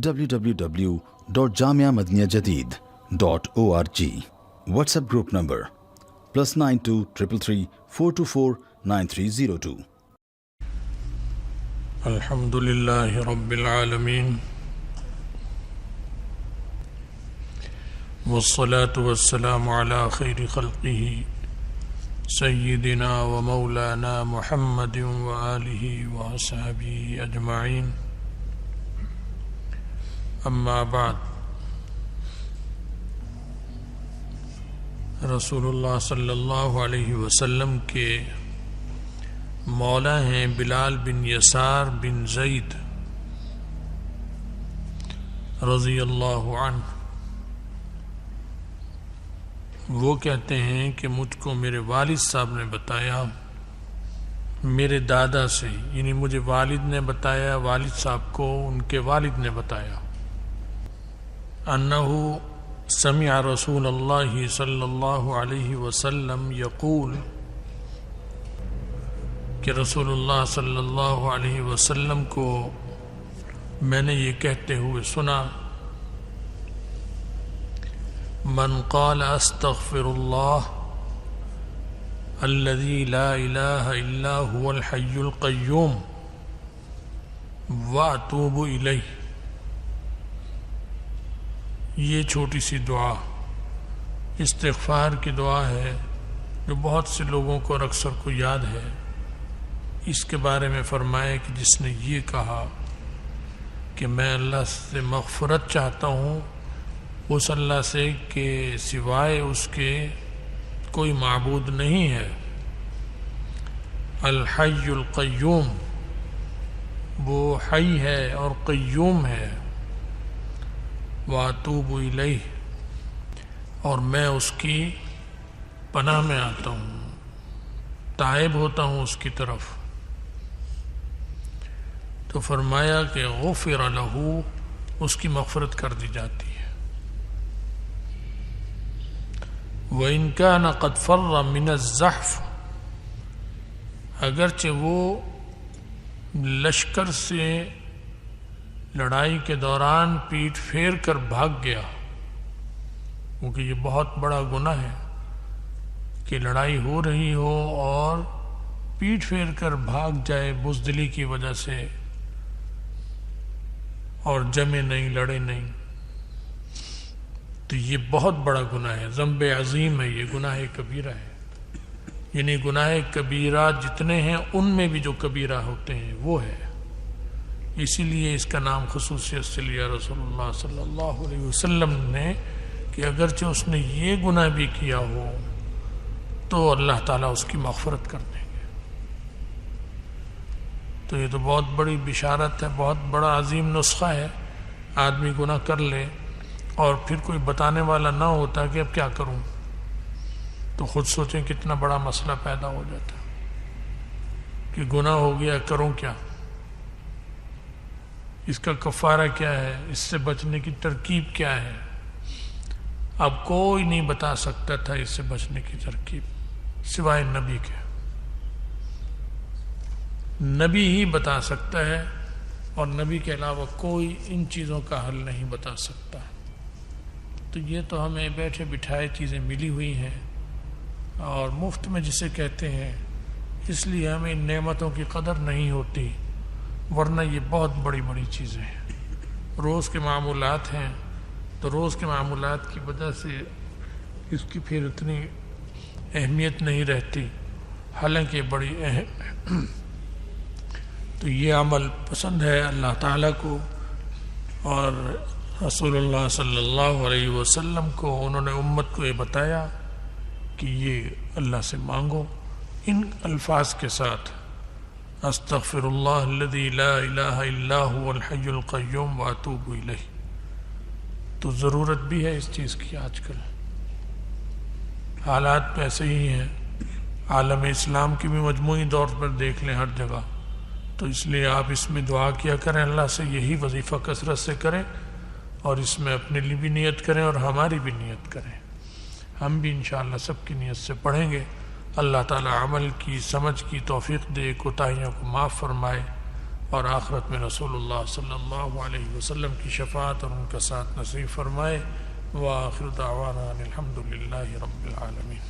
www.jamiamadiniyajadid.org. WhatsApp group number +92 333 424 9302. الحمد لله رب العالمين والصلاة والسلام على خير خلقه سيدنا ومولانا محمد وآله وأصحابه أجمعين. أما بعد، رسول اللہ صلی اللہ علیہ وسلم کے مولا ہیں بلال بن یسار بن زید رضی اللہ عنہ. وہ کہتے ہیں کہ مجھ کو میرے والد صاحب نے بتایا، میرے دادا سے، یعنی مجھے والد نے بتایا، والد صاحب کو ان کے والد نے بتایا، انہو سمع رسول اللہ صلی اللہ علیہ وسلم یقول، کہ رسول اللہ صلی اللہ علیہ وسلم کو میں نے یہ کہتے ہوئے سنا، من قال استغفر اللہ الذی لا الہ الا هو الحی القیوم واتوب الیہ. یہ چھوٹی سی دعا استغفار کی دعا ہے جو بہت سے لوگوں کو اور اکثر کو یاد ہے. اس کے بارے میں فرمایا کہ جس نے یہ کہا کہ میں اللہ سے مغفرت چاہتا ہوں اس اللہ سے کہ سوائے اس کے کوئی معبود نہیں ہے، الحی القیوم، وہ حی ہے اور قیوم ہے، واتوب الیہ، اور میں اس کی پناہ میں آتا ہوں، تائب ہوتا ہوں اس کی طرف. تو فرمایا کہ غفر لہ، اس کی مغفرت کر دی جاتی ہے. وَإِن كَانَ قَدْ فَرَّ مِنَ الزَّحْفِ، اگرچہ وہ لشکر سے لڑائی کے دوران پیٹ پھیر کر بھاگ گیا، کیونکہ یہ بہت بڑا گناہ ہے کہ لڑائی ہو رہی ہو اور پیٹ پھیر کر بھاگ جائے بزدلی کی وجہ سے، اور جمے نہیں، لڑے نہیں، تو یہ بہت بڑا گناہ ہے، ذنب عظیم ہے، یہ گناہ کبیرہ ہے. یعنی گناہ کبیرہ جتنے ہیں ان میں بھی جو کبیرہ ہوتے ہیں وہ ہے. اسی لیے اس کا نام خصوصیت سے لیا رسول اللہ صلی اللہ علیہ وسلم نے کہ اگرچہ اس نے یہ گناہ بھی کیا ہو تو اللہ تعالیٰ اس کی مغفرت کر دیں گے. تو یہ تو بہت بڑی بشارت ہے، بہت بڑا عظیم نسخہ ہے. آدمی گناہ کر لے اور پھر کوئی بتانے والا نہ ہوتا کہ اب کیا کروں، تو خود سوچیں کتنا بڑا مسئلہ پیدا ہو جاتا کہ گناہ ہو گیا، کروں کیا، اس کا کفارہ کیا ہے، اس سے بچنے کی ترکیب کیا ہے. اب کوئی نہیں بتا سکتا تھا اس سے بچنے کی ترکیب سوائے نبی کے. نبی ہی بتا سکتا ہے، اور نبی کے علاوہ کوئی ان چیزوں کا حل نہیں بتا سکتا. تو یہ تو ہمیں بیٹھے بٹھائے چیزیں ملی ہوئی ہیں اور مفت میں جسے کہتے ہیں، اس لیے ہمیں ان نعمتوں کی قدر نہیں ہوتی، ورنہ یہ بہت بڑی بڑی چیزیں ہیں. روز کے معمولات ہیں تو روز کے معمولات کی وجہ سے اس کی پھر اتنی اہمیت نہیں رہتی، حالانکہ بڑی اہم. تو یہ عمل پسند ہے اللہ تعالیٰ کو، اور رسول اللہ صلی اللہ علیہ وسلم کو انہوں نے امت کو یہ بتایا کہ یہ اللہ سے مانگو ان الفاظ کے ساتھ، استغفر اللہ الذی لا الہ الا هو الحی القیوم واتوب الیہ. تو ضرورت بھی ہے اس چیز کی. آج کل حالات ایسے ہی ہیں، عالم اسلام کی بھی مجموعی طور پر دیکھ لیں ہر جگہ. تو اس لیے آپ اس میں دعا کیا کریں اللہ سے، یہی وظیفہ کثرت سے کریں، اور اس میں اپنے لیے بھی نیت کریں اور ہماری بھی نیت کریں. ہم بھی انشاءاللہ سب کی نیت سے پڑھیں گے. اللہ تعالی عمل کی، سمجھ کی توفیق دے، کوتاہیوں کو معاف فرمائے، اور آخرت میں رسول اللہ صلی اللہ علیہ وسلم کی شفاعت اور ان کا ساتھ نصیب فرمائے۔ وآخر دعوانا الحمد للہ رب العالمین۔